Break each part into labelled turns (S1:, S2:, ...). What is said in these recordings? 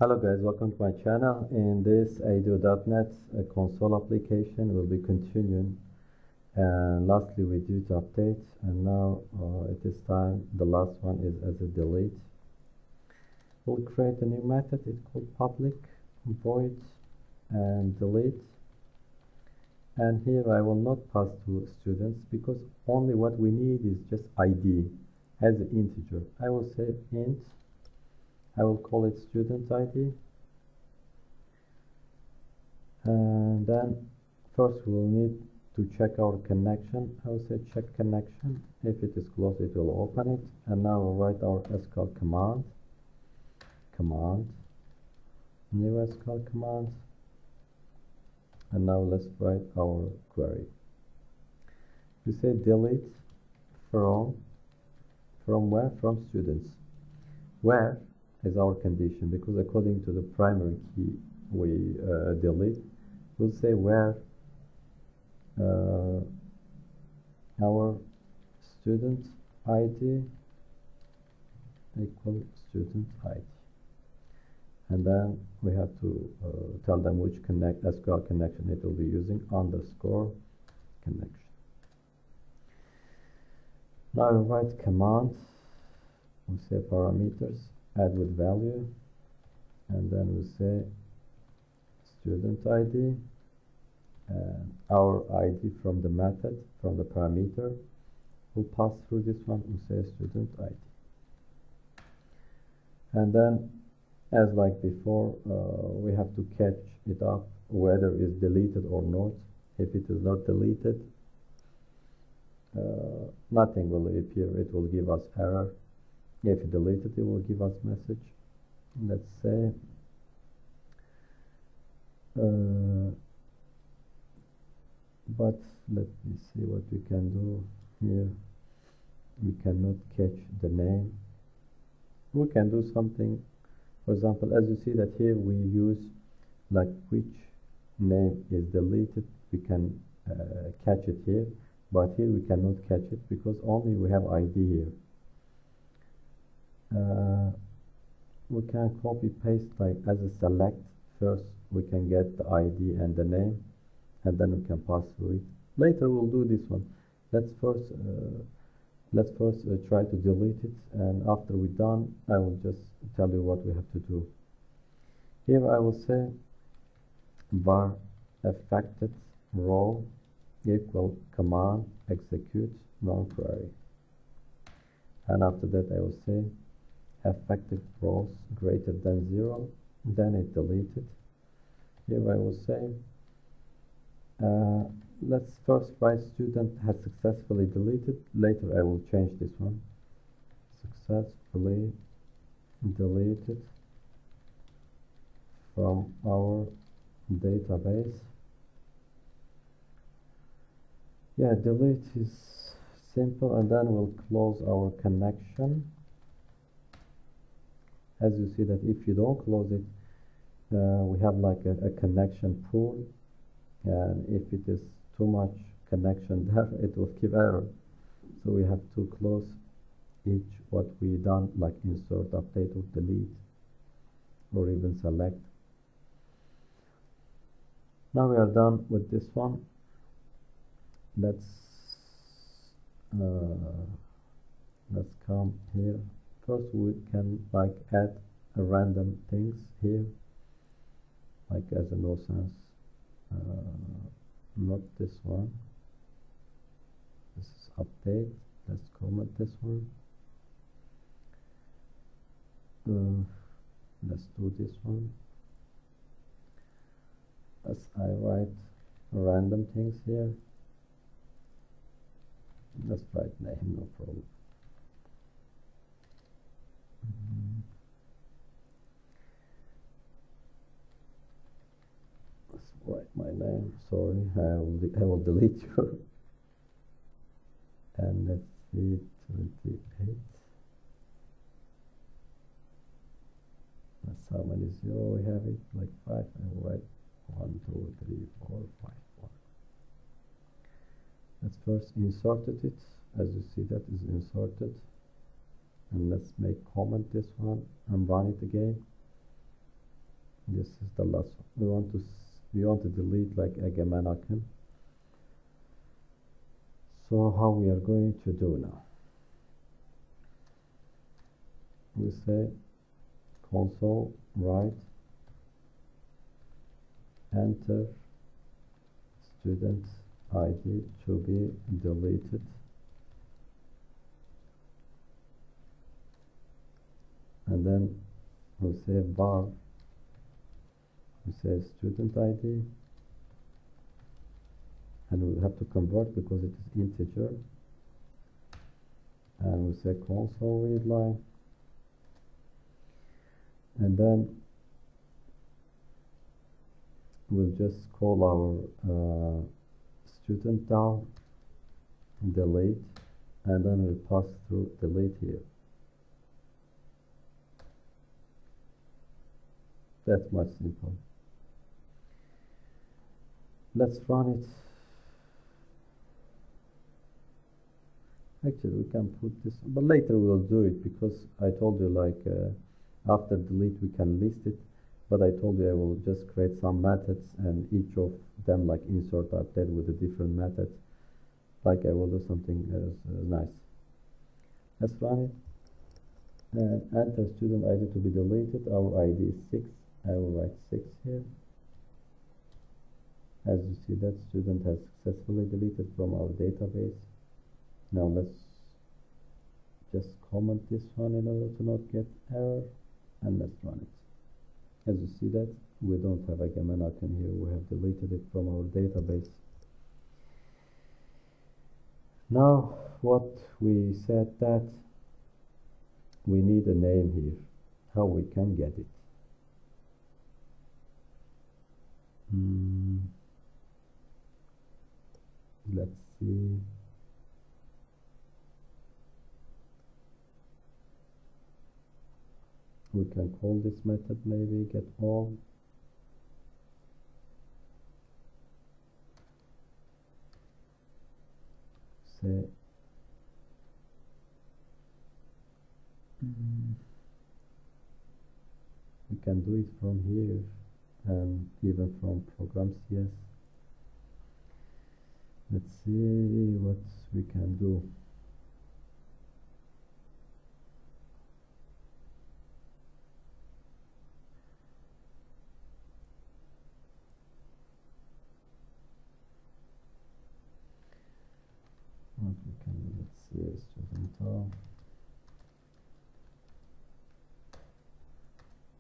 S1: Hello guys, welcome to my channel. In this ADO.NET console application we'll be continuing, and lastly we did update, and now it is time. The last one is as a delete. We'll create a new method. It's called public void and delete, and here I will not pass to students because only what we need is just ID as an integer. I will say int. I will call it student ID, and then first we'll need to check our connection. I will say check connection. If it is closed, it will open it. And now we'll write our SQL command, new SQL command, and now let's write our query. We say delete from where? From students. Where is our condition, because according to the primary key we delete, we'll say where our student ID equal student ID, and then we have to tell them which SQL connection it will be using, underscore connection. Now we write command, we say parameters, add with value, and then we say student ID, and our ID from the method, from the parameter, will pass through this one. We say student ID, and then as like before we have to catch it up whether it's deleted or not. If it is not deleted, nothing will appear, it will give us error. If deleted, it will give us message. Let's say but let me see what we can do here. We cannot catch the name. We can do something. For example, as you see that here we use like which name is deleted. We can catch it here, but here we cannot catch it because only we have ID here. We can copy paste like as a select. First we can get the ID and the name, and then we can pass through it. Later we'll do this one. Let's first try to delete it, and after we're done I will just tell you what we have to do. Here I will say var affected row equal command execute run query, and after that I will say affected rows greater than 0, then it deleted. Here I will say let's first write student has successfully deleted. Later I will change this one, successfully deleted from our database. Yeah, delete is simple, and then we'll close our connection. As you see that if you don't close it, we have like a connection pool, and if it is too much connection there, it will give error. So we have to close each what we done, like insert, update, or delete, or even select. Now we are done with this one. Let's come here. First we can like add a random things here, like as a no sense, not this one. This is update. Let's comment this one. Let's do this one. As I write random things here, let's write name, no problem. Let's write my name. Sorry, I will delete you. And let's see, 28. That's how many 0 we have it, like 5. I will write 1, 2, 3, 4, 5, 1. Let's first inserted it. As you see, that is inserted. And let's make comment this one and run it again. This is the last one. We want to delete like a gaman icon. So how we are going to do now? We say console write enter student ID to be deleted, and then we say var, we say student ID, and we have to convert because it is integer, and we say console read line, and then we'll just call our student down delete, and then we'll pass through delete here. That's much simple. Let's run it. Actually, we can put this, but later we'll do it because I told you like after delete we can list it, but I told you I will just create some methods and each of them like insert update with a different method. Like I will do something nice. Let's run it and enter student ID to be deleted. Our ID is 6. I will write 6 here. As you see, that student has successfully deleted from our database. Now let's just comment this one in order to not get error, and let's run it. As you see that we don't have a gaman icon here, we have deleted it from our database. Now what we said that we need a name here, how we can get it. Let's see. We can call this method maybe get all. Say we can do it from here and even from program CS. Let's see what we can do. What we can do, let's see, student.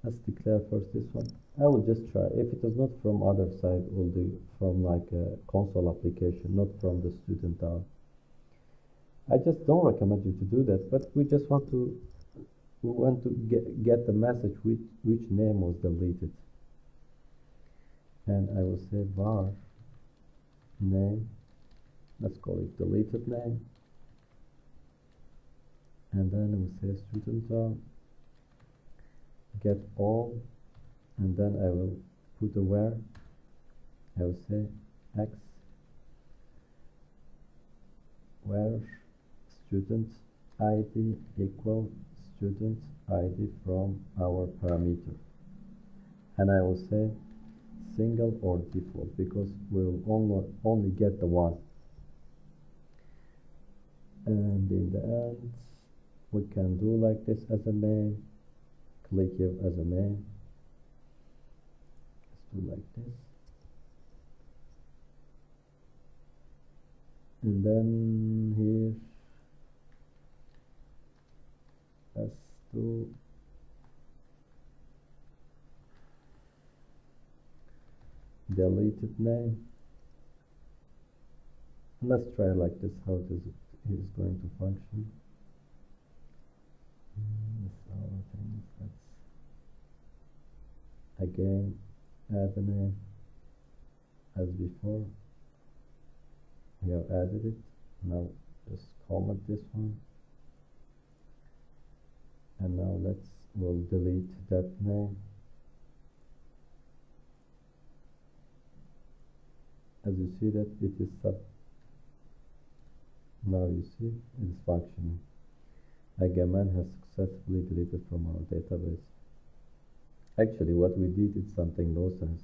S1: Let's declare first this one. I will just try. If it is not from other side, we'll do from like a console application, not from the student. I just don't recommend you to do that, but we just want to get the message which name was deleted. And I will say var name. Let's call it deleted name. And then we say student get all, and then I will put a where. I will say x where student ID equal student ID from our parameter, and I will say single or default because we'll only get the one. And in the end we can do like this as a name, click here as a name. Let's do like this, and then here let's do deleted name. Let's try like this how it is going to function. Let's again add the name as before. We have added it. Now just comment this one, and now we'll delete that name. As you see that it is sub. Now you see it is functioning. A gaman has successfully deleted from our database. Actually, what we did is something nonsense.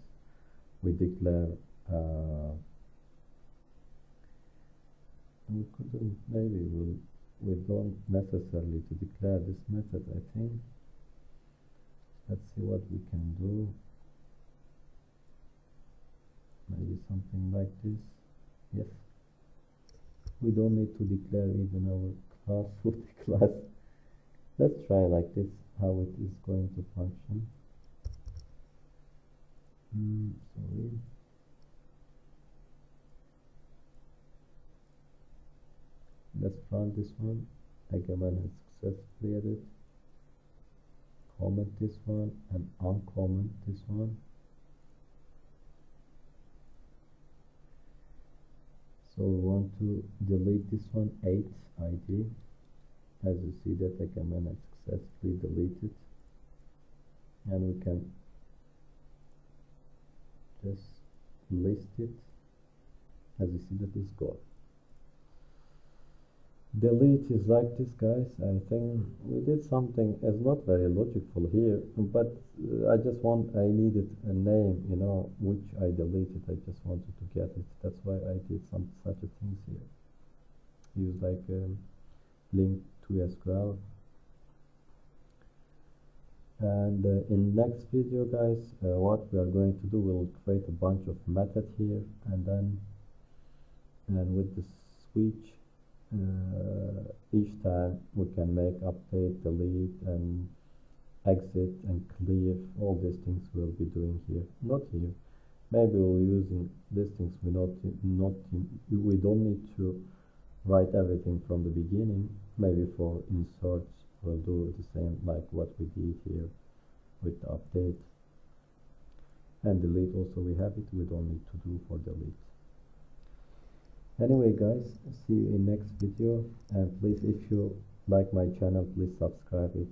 S1: We declare, uh, we couldn't, maybe we don't necessarily to declare this method, I think. Let's see what we can do. Maybe something like this. Yes. We don't need to declare even our class for the class. Let's try like this, how it is going to function. Sorry. Let's run this one. Again, has successfully added. Comment this one and uncomment this one. So we want to delete this one, 8 ID. As you see that the command has successfully deleted, and we can just list it. As you see that it's gone. Delete is like this, guys. I think we did something. It's not very logical here, but I needed a name, you know, which I deleted. I just wanted to get it. That's why I did such a things here. Use like link to SQL. And in next video, guys, what we are going to do, we'll create a bunch of methods here, and with the switch, each time we can make update, delete, and exit and clear. All these things we'll be doing here, not here. Maybe we'll using these things. We don't need to write everything from the beginning. Maybe for inserts we'll do the same like what we did here with the update, and delete also we have it. We don't need to do for delete. Anyway, guys, see you in next video, and please, if you like my channel, please subscribe it.